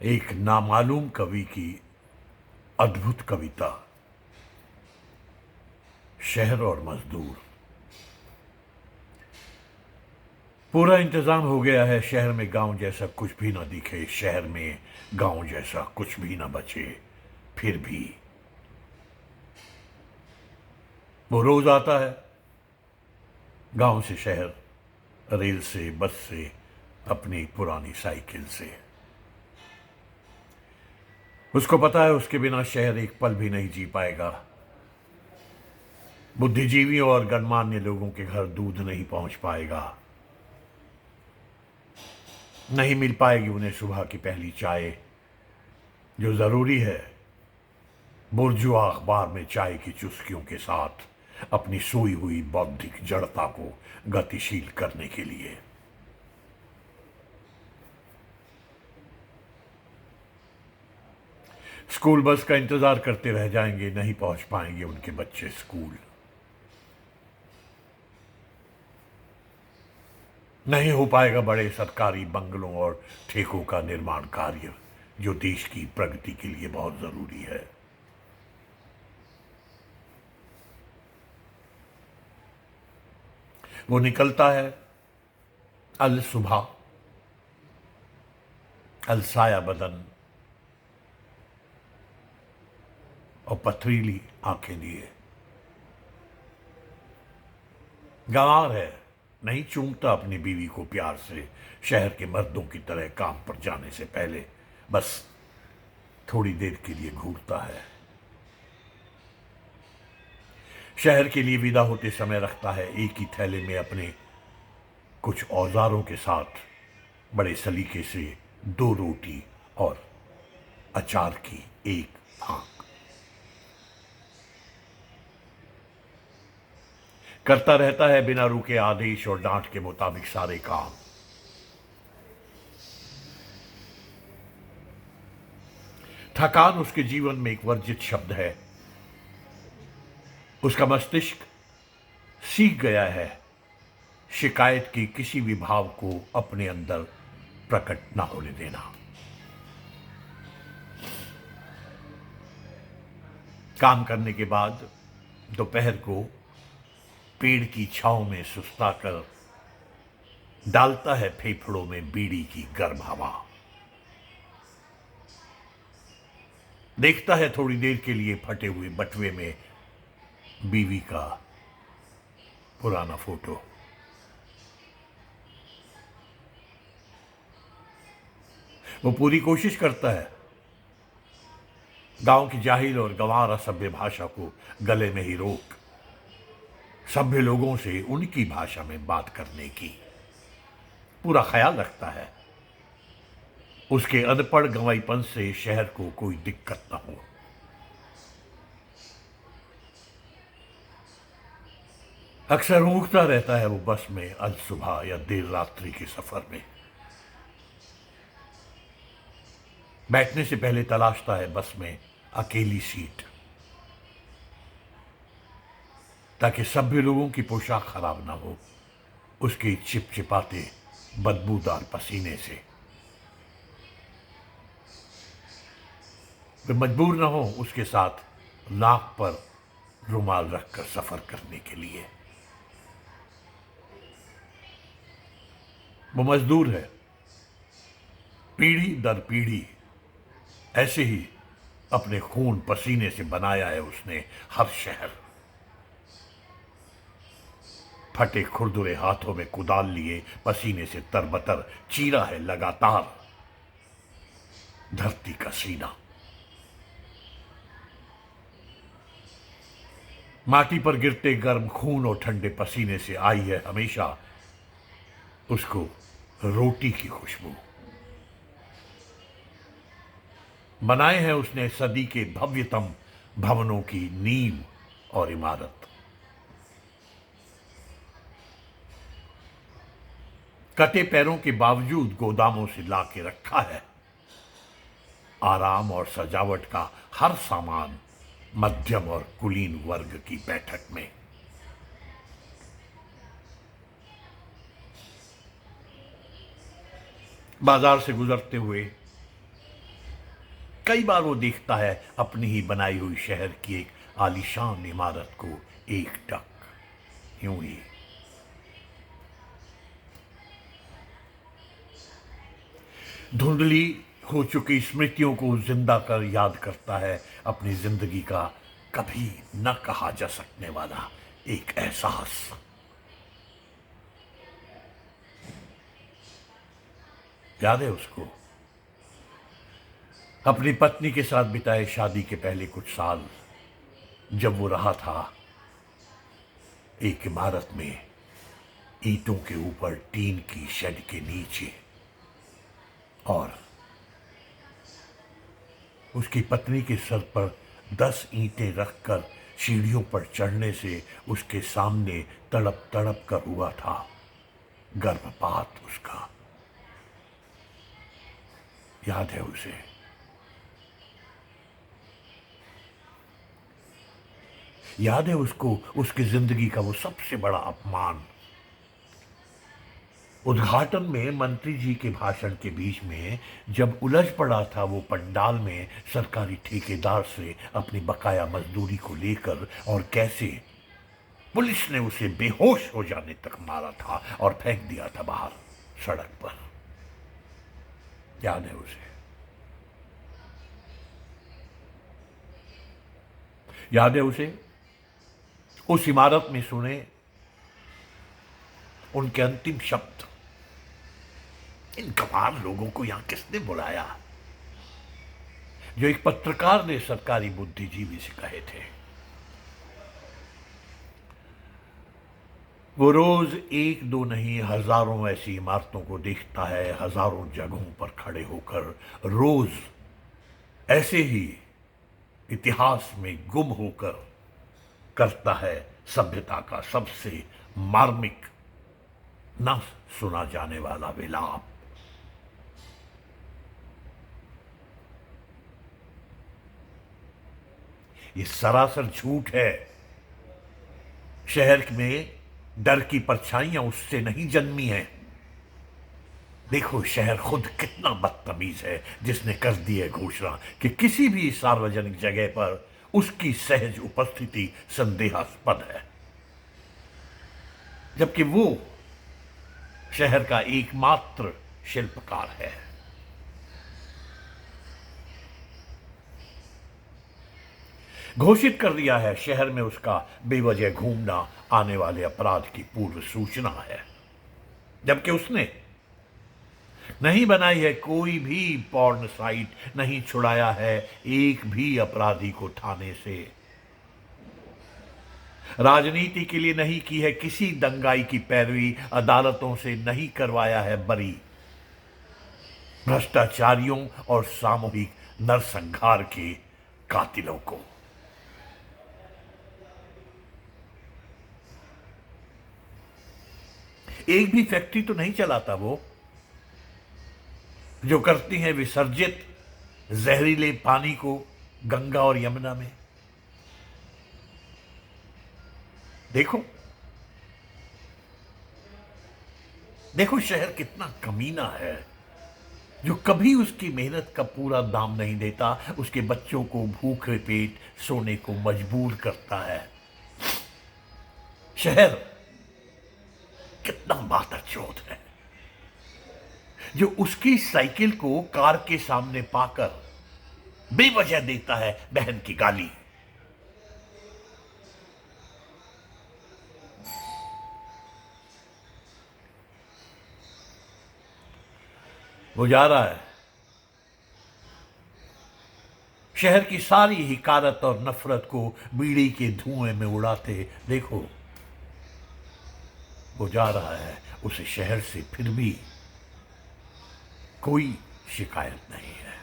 एक नामालूम कवि की अद्भुत कविता, शहर और मजदूर। पूरा इंतजाम हो गया है, शहर में गांव जैसा कुछ भी ना दिखे, शहर में गांव जैसा कुछ भी ना बचे। फिर भी वो रोज आता है, गांव से शहर, रेल से, बस से, अपनी पुरानी साइकिल से। उसको पता है उसके बिना शहर एक पल भी नहीं जी पाएगा। बुद्धिजीवियों और गणमान्य लोगों के घर दूध नहीं पहुंच पाएगा, नहीं मिल पाएगी उन्हें सुबह की पहली चाय। जो जरूरी है, बुर्जुआ अखबार में चाय की चुस्कियों के साथ अपनी सोई हुई बौद्धिक जड़ता को गतिशील करने के लिए। स्कूल बस का इंतजार करते रह जाएंगे, नहीं पहुंच पाएंगे उनके बच्चे स्कूल। नहीं हो पाएगा बड़े सरकारी बंगलों और ठेकों का निर्माण कार्य, जो देश की प्रगति के लिए बहुत जरूरी है। वो निकलता है अल सुबह, अल साया बदन और पथरीली आंखें लिए। गंवार है, नहीं चूमता अपनी बीवी को प्यार से, शहर के मर्दों की तरह काम पर जाने से पहले बस थोड़ी देर के लिए घूरता है। शहर के लिए विदा होते समय रखता है एक ही थैले में अपने कुछ औजारों के साथ बड़े सलीके से 2 रोटी और अचार की एक फांक। करता रहता है बिना रुके आदेश और डांट के मुताबिक सारे काम। थकान उसके जीवन में एक वर्जित शब्द है। उसका मस्तिष्क सीख गया है शिकायत की किसी भी भाव को अपने अंदर प्रकट ना होने देना। काम करने के बाद दोपहर को पेड़ की छांव में सुस्ता कर डालता है फेफड़ों में बीड़ी की गर्म हवा। देखता है थोड़ी देर के लिए फटे हुए बटुए में बीवी का पुराना फोटो। वो पूरी कोशिश करता है गांव की जाहिल और गंवार असभ्य भाषा को गले में ही रोक सभ्य लोगों से उनकी भाषा में बात करने की पूरा ख्याल रखता है। उसके अनपढ़ गंवाईपन से शहर को कोई दिक्कत ना हो। अक्सर ऊँघता रहता है वो बस में, अल सुबह या देर रात्रि के सफर में। बैठने से पहले तलाशता है बस में अकेली सीट, ताकि सभ्य लोगों की पोशाक खराब ना हो उसके चिपचिपाते बदबूदार पसीने से। वे मजबूर ना हो उसके साथ नाक पर रुमाल रखकर सफर करने के लिए। वो मजदूर है, पीढ़ी दर पीढ़ी ऐसे ही अपने खून पसीने से बनाया है उसने हर शहर। फटे खुरदुरे हाथों में कुदाल लिए पसीने से तरबतर चीरा है लगातार धरती का सीना। माटी पर गिरते गर्म खून और ठंडे पसीने से आई है हमेशा उसको रोटी की खुशबू। बनाए हैं उसने सदी के भव्यतम भवनों की नींव और इमारत। कटे पैरों के बावजूद गोदामों से लाके रखा है आराम और सजावट का हर सामान मध्यम और कुलीन वर्ग की बैठक में। बाजार से गुजरते हुए कई बार वो देखता है अपनी ही बनाई हुई शहर की एक आलीशान इमारत को एकटक यूं ही। धुंधली हो चुकी स्मृतियों को जिंदा कर याद करता है अपनी जिंदगी का कभी न कहा जा सकने वाला एक एहसास। याद है उसको अपनी पत्नी के साथ बिताए शादी के पहले कुछ साल, जब वो रहा था एक इमारत में ईंटों के ऊपर टीन की शेड के नीचे, और उसकी पत्नी के सर पर 10 ईंटें रखकर सीढ़ियों पर चढ़ने से उसके सामने तड़प तड़प कर हुआ था गर्भपात उसका। याद है उसे। याद है उसको उसकी जिंदगी का वो सबसे बड़ा अपमान। उद्घाटन में मंत्री जी के भाषण के बीच में जब उलझ पड़ा था वो पंडाल में सरकारी ठेकेदार से अपनी बकाया मजदूरी को लेकर, और कैसे पुलिस ने उसे बेहोश हो जाने तक मारा था और फेंक दिया था बाहर सड़क पर। याद है उसे। याद है उसे उस इमारत में सुने उनके अंतिम शब्द। इन गंवार लोगों को यहां किसने बुलाया, जो एक पत्रकार ने सरकारी बुद्धिजीवी से कहे थे। वो रोज एक दो नहीं हजारों ऐसी इमारतों को देखता है, हजारों जगहों पर खड़े होकर रोज ऐसे ही इतिहास में गुम होकर करता है सभ्यता का सबसे मार्मिक न सुना जाने वाला विलाप। ये सरासर झूठ है। शहर में डर की परछाइयां उससे नहीं जन्मी हैं। देखो शहर खुद कितना बदतमीज है, जिसने कर दी है घोषणा कि किसी भी सार्वजनिक जगह पर उसकी सहज उपस्थिति संदेहास्पद है, जबकि वो शहर का एकमात्र शिल्पकार है। घोषित कर दिया है शहर में उसका बेवजह घूमना आने वाले अपराध की पूर्व सूचना है, जबकि उसने नहीं बनाई है कोई भी पॉर्न साइट, नहीं छुड़ाया है एक भी अपराधी को थाने से, राजनीति के लिए नहीं की है किसी दंगाई की पैरवी, अदालतों से नहीं करवाया है बरी भ्रष्टाचारियों और सामूहिक नरसंहार के कातिलों को। एक भी फैक्ट्री तो नहीं चलाता वो, जो करती हैं विसर्जित जहरीले पानी को गंगा और यमुना में। देखो देखो शहर कितना कमीना है, जो कभी उसकी मेहनत का पूरा दाम नहीं देता, उसके बच्चों को भूखे पेट सोने को मजबूर करता है। शहर कितना मातरचोद है, जो उसकी साइकिल को कार के सामने पाकर बेवजह देता है बहन की गाली। वो जा रहा है शहर की सारी हिकारत और नफरत को बीड़ी के धुएं में उड़ाते। देखो वो जा रहा है, उसे शहर से फिर भी कोई शिकायत नहीं है।